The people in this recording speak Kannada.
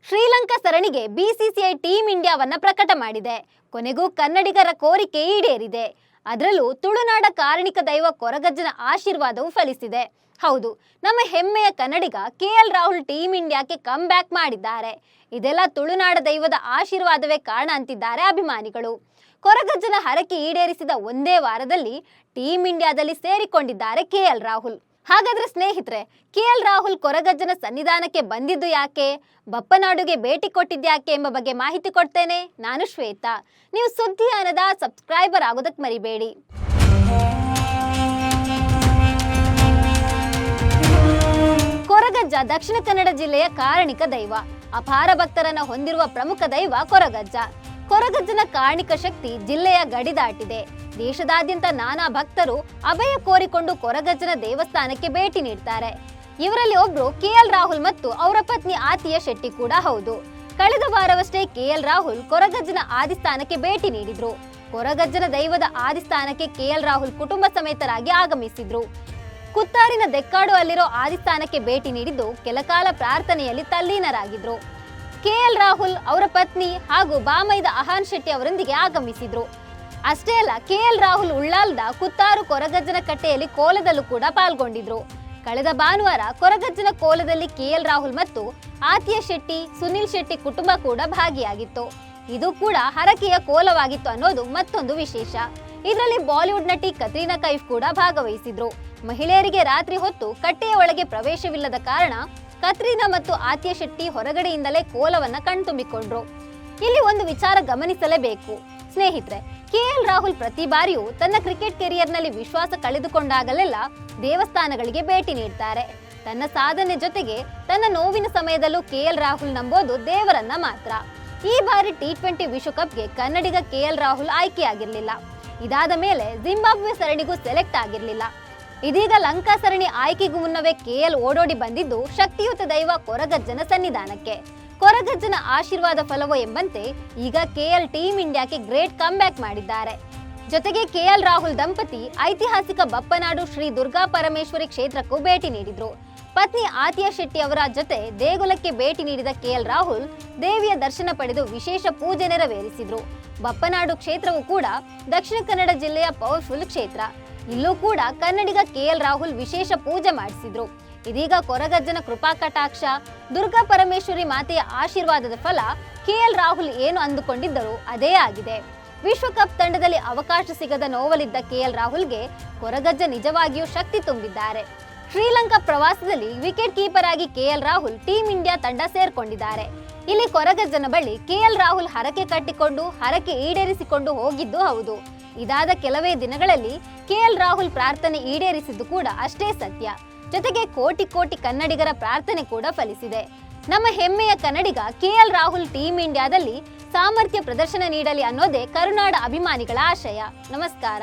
ಶ್ರೀಲಂಕಾ ಸರಣಿಗೆ ಬಿಸಿಸಿಐ ಟೀಮ್ ಇಂಡಿಯಾವನ್ನ ಪ್ರಕಟ ಮಾಡಿದೆ. ಕೊನೆಗೂ ಕನ್ನಡಿಗರ ಕೋರಿಕೆ ಈಡೇರಿದೆ. ಅದರಲ್ಲೂ ತುಳುನಾಡ ಕಾರಣಿಕ ದೈವ ಕೊರಗಜ್ಜನ ಆಶೀರ್ವಾದವು ಫಲಿಸಿದೆ. ಹೌದು, ನಮ್ಮ ಹೆಮ್ಮೆಯ ಕನ್ನಡಿಗ ಕೆಎಲ್ ರಾಹುಲ್ ಟೀಮ್ ಇಂಡಿಯಾಕ್ಕೆ ಕಮ್ ಬ್ಯಾಕ್ ಮಾಡಿದ್ದಾರೆ. ಇದೆಲ್ಲ ತುಳುನಾಡ ದೈವದ ಆಶೀರ್ವಾದವೇ ಕಾರಣ ಅಂತಿದ್ದಾರೆ ಅಭಿಮಾನಿಗಳು. ಕೊರಗಜ್ಜನ ಹರಕೆ ಈಡೇರಿಸಿದ ಒಂದೇ ವಾರದಲ್ಲಿ ಟೀಮ್ ಇಂಡಿಯಾದಲ್ಲಿ ಸೇರಿಕೊಂಡಿದ್ದಾರೆ ಕೆಎಲ್ ರಾಹುಲ್. ಹಾಗಾದ್ರೆ ಸ್ನೇಹಿತರೆ, ಕೆಎಲ್ ರಾಹುಲ್ ಕೊರಗಜ್ಜನ ಸನ್ನಿಧಾನಕ್ಕೆ ಬಂದಿದ್ದು ಯಾಕೆ, ಬಪ್ಪನಾಡುಗೆ ಭೇಟಿ ಕೊಟ್ಟಿದ್ಯಾಕೆ ಎಂಬ ಬಗ್ಗೆ ಮಾಹಿತಿ ಕೊಡ್ತೇನೆ. ನಾನು ಶ್ವೇತಾ. ನೀವು ಸುದ್ದಿಯಾನದ ಸಬ್ಸ್ಕ್ರೈಬರ್ ಆಗೋದಕ್ಕೆ ಮರಿಬೇಡಿ. ಕೊರಗಜ್ಜ ದಕ್ಷಿಣ ಕನ್ನಡ ಜಿಲ್ಲೆಯ ಕಾರಣಿಕ ದೈವ. ಅಪಾರ ಭಕ್ತರನ್ನ ಹೊಂದಿರುವ ಪ್ರಮುಖ ದೈವ ಕೊರಗಜ್ಜ. ಕೊರಗಜ್ಜನ ಕಾರಣಿಕ ಶಕ್ತಿ ಜಿಲ್ಲೆಯ ಗಡಿ ದಾಟಿದೆ. ದೇಶದಾದ್ಯಂತ ನಾನಾ ಭಕ್ತರು ಅಭಯ ಕೋರಿಕೊಂಡು ಕೊರಗಜ್ಜನ ದೇವಸ್ಥಾನಕ್ಕೆ ಭೇಟಿ ನೀಡ್ತಾರೆ. ಇವರಲ್ಲಿ ಒಬ್ರು ಕೆಎಲ್ ರಾಹುಲ್ ಮತ್ತು ಅವರ ಪತ್ನಿ ಆತಿಯ ಶೆಟ್ಟಿ ಕೂಡ ಹೌದು. ಕಳೆದ ವಾರವಷ್ಟೇ ಕೆಎಲ್ ರಾಹುಲ್ ಕೊರಗಜ್ಜನ ಆದಿಸ್ಥಾನಕ್ಕೆ ಭೇಟಿ ನೀಡಿದ್ರು. ಕೊರಗಜ್ಜನ ದೈವದ ಆದಿಸ್ಥಾನಕ್ಕೆ ಕೆಎಲ್ ರಾಹುಲ್ ಕುಟುಂಬ ಸಮೇತರಾಗಿ ಆಗಮಿಸಿದ್ರು. ಕುತ್ತಾರಿನ ದೆಕ್ಕಾಡು ಅಲ್ಲಿರೋ ಆದಿಸ್ಥಾನಕ್ಕೆ ಭೇಟಿ ನೀಡಿದ್ದು ಕೆಲಕಾಲ ಪ್ರಾರ್ಥನೆಯಲ್ಲಿ ತಲ್ಲೀನರಾಗಿದ್ರು. ಕೆಎಲ್ ರಾಹುಲ್ ಅವರ ಪತ್ನಿ ಹಾಗೂ ಬಾಮೈದ ಅಹಾನ್ ಶೆಟ್ಟಿ ಅವರೊಂದಿಗೆ ಆಗಮಿಸಿದ್ರು. ಅಷ್ಟೇ ಅಲ್ಲ, ಕೆಎಲ್ ರಾಹುಲ್ ಉಳ್ಳಾಲ್ದ ಕುತ್ತಾರು ಕೊರಗಜ್ಜನ ಕಟ್ಟೆಯಲ್ಲಿ ಕೋಲದಲ್ಲೂ ಕೂಡ ಪಾಲ್ಗೊಂಡಿದ್ರು. ಕಳೆದ ಭಾನುವಾರ ಕೊರಗಜ್ಜನ ಕೋಲದಲ್ಲಿ ಕೆಎಲ್ ರಾಹುಲ್ ಮತ್ತು ಆತಿಯ ಶೆಟ್ಟಿ, ಸುನಿಲ್ ಶೆಟ್ಟಿ ಕುಟುಂಬ ಕೂಡ ಭಾಗಿಯಾಗಿತ್ತು. ಇದು ಕೂಡ ಹರಕೆಯ ಕೋಲವಾಗಿತ್ತು ಅನ್ನೋದು ಮತ್ತೊಂದು ವಿಶೇಷ. ಇದರಲ್ಲಿ ಬಾಲಿವುಡ್ ನಟಿ ಕತ್ರೀನಾ ಕೈಫ್ ಕೂಡ ಭಾಗವಹಿಸಿದ್ರು. ಮಹಿಳೆಯರಿಗೆ ರಾತ್ರಿ ಹೊತ್ತು ಕಟ್ಟೆಯ ಒಳಗೆ ಪ್ರವೇಶವಿಲ್ಲದ ಕಾರಣ ಕತ್ರೀನಾ ಮತ್ತು ಆತಿಯ ಶೆಟ್ಟಿ ಹೊರಗಡೆಯಿಂದಲೇ ಕೋಲವನ್ನ ಕಣ್ತುಂಬಿಕೊಂಡ್ರು. ಇಲ್ಲಿ ಒಂದು ವಿಚಾರ ಗಮನಿಸಲೇಬೇಕು ಸ್ನೇಹಿತರೆ. ಕೆಎಲ್ ರಾಹುಲ್ ಪ್ರತಿ ಬಾರಿಯೂ ತನ್ನ ಕ್ರಿಕೆಟ್ ಕೆರಿಯರ್ನಲ್ಲಿ ವಿಶ್ವಾಸ ಕಳೆದುಕೊಂಡಾಗಲೆಲ್ಲ ದೇವಸ್ಥಾನಗಳಿಗೆ ಭೇಟಿ ನೀಡ್ತಾರೆ. ತನ್ನ ಸಾಧನೆ ಜೊತೆಗೆ ತನ್ನ ನೋವಿನ ಸಮಯದಲ್ಲೂ ಕೆಎಲ್ ರಾಹುಲ್ ನಂಬೋದು ದೇವರನ್ನ ಮಾತ್ರ. ಈ ಬಾರಿ T20 ವಿಶ್ವಕಪ್ಗೆ ಕನ್ನಡಿಗ ಕೆಎಲ್ ರಾಹುಲ್ ಆಯ್ಕೆಯಾಗಿರಲಿಲ್ಲ. ಇದಾದ ಮೇಲೆ ಜಿಂಬಾಬ್ವೆ ಸರಣಿಗೂ ಸೆಲೆಕ್ಟ್ ಆಗಿರಲಿಲ್ಲ. ಇದೀಗ ಲಂಕಾ ಸರಣಿ ಆಯ್ಕೆಗೂ ಮುನ್ನವೇ ಕೆಎಲ್ ಓಡೋಡಿ ಬಂದಿದ್ದು ಶಕ್ತಿಯುತ ದೈವ ಕೊರಗಜ್ಜನ ಸನ್ನಿಧಾನಕ್ಕೆ. ಕೊರಗಜ್ಜನ ಆಶೀರ್ವಾದ ಫಲವೋ ಎಂಬಂತೆ ಈಗ ಕೆಎಲ್ ಟೀಮ್ ಇಂಡಿಯಾಕ್ಕೆ ಗ್ರೇಟ್ ಕಮ್ ಬ್ಯಾಕ್ ಮಾಡಿದ್ದಾರೆ. ಜೊತೆಗೆ ಕೆಎಲ್ ರಾಹುಲ್ ದಂಪತಿ ಐತಿಹಾಸಿಕ ಬಪ್ಪನಾಡು ಶ್ರೀ ದುರ್ಗಾ ಪರಮೇಶ್ವರಿ ಕ್ಷೇತ್ರಕ್ಕೂ ಭೇಟಿ ನೀಡಿದ್ರು. ಪತ್ನಿ ಆತಿಯ ಶೆಟ್ಟಿ ಅವರ ಜೊತೆ ದೇಗುಲಕ್ಕೆ ಭೇಟಿ ನೀಡಿದ ಕೆಎಲ್ ರಾಹುಲ್ ದೇವಿಯ ದರ್ಶನ ಪಡೆದು ವಿಶೇಷ ಪೂಜೆ ನೆರವೇರಿಸಿದ್ರು. ಬಪ್ಪನಾಡು ಕ್ಷೇತ್ರವು ಕೂಡ ದಕ್ಷಿಣ ಕನ್ನಡ ಜಿಲ್ಲೆಯ ಪವರ್ಫುಲ್ ಕ್ಷೇತ್ರ. ಇಲ್ಲೂ ಕೂಡ ಕನ್ನಡಿಗ ಕೆಎಲ್ ರಾಹುಲ್ ವಿಶೇಷ ಪೂಜೆ ಮಾಡಿಸಿದ್ರು. ಇದೀಗ ಕೊರಗಜ್ಜನ ಕೃಪಾ ಕಟಾಕ್ಷ, ದುರ್ಗಾ ಪರಮೇಶ್ವರಿ ಮಾತೆಯ ಆಶೀರ್ವಾದದ ಫಲ ಕೆಎಲ್ ರಾಹುಲ್ ಏನು ಅಂದುಕೊಂಡಿದ್ದರು ಅದೇ ಆಗಿದೆ. ವಿಶ್ವಕಪ್ ತಂಡದಲ್ಲಿ ಅವಕಾಶ ಸಿಗದ ನೋವಲಿದ್ದ ಕೆಎಲ್ ರಾಹುಲ್ಗೆ ಕೊರಗಜ್ಜ ನಿಜವಾಗಿಯೂ ಶಕ್ತಿ ತುಂಬಿದ್ದಾರೆ. ಶ್ರೀಲಂಕಾ ಪ್ರವಾಸದಲ್ಲಿ ವಿಕೆಟ್ ಕೀಪರ್ ಆಗಿ ಕೆಎಲ್ ರಾಹುಲ್ ಟೀಮ್ ಇಂಡಿಯಾ ತಂಡ ಸೇರ್ಕೊಂಡಿದ್ದಾರೆ. ಇಲ್ಲಿ ಕೊರಗಜ್ಜನ ಬಳಿ ಕೆಎಲ್ ರಾಹುಲ್ ಹರಕೆ ಕಟ್ಟಿಕೊಂಡು ಹರಕೆ ಈಡೇರಿಸಿಕೊಂಡು ಹೋಗಿದ್ದು ಹೌದು. ಇದಾದ ಕೆಲವೇ ದಿನಗಳಲ್ಲಿ ಕೆಎಲ್ ರಾಹುಲ್ ಪ್ರಾರ್ಥನೆ ಈಡೇರಿಸಿದ್ದು ಕೂಡ ಅಷ್ಟೇ ಸತ್ಯ. ಜೊತೆಗೆ ಕೋಟಿ ಕೋಟಿ ಕನ್ನಡಿಗರ ಪ್ರಾರ್ಥನೆ ಕೂಡ ಫಲಿಸಿದೆ. ನಮ್ಮ ಹೆಮ್ಮೆಯ ಕನ್ನಡಿಗ ಕೆಎಲ್ ರಾಹುಲ್ ಟೀಮ್ ಇಂಡಿಯಾದಲ್ಲಿ ಸಾಮರ್ಥ್ಯ ಪ್ರದರ್ಶನ ನೀಡಲಿ ಅನ್ನೋದೇ ಕರುನಾಡ ಅಭಿಮಾನಿಗಳ ಆಶಯ. ನಮಸ್ಕಾರ.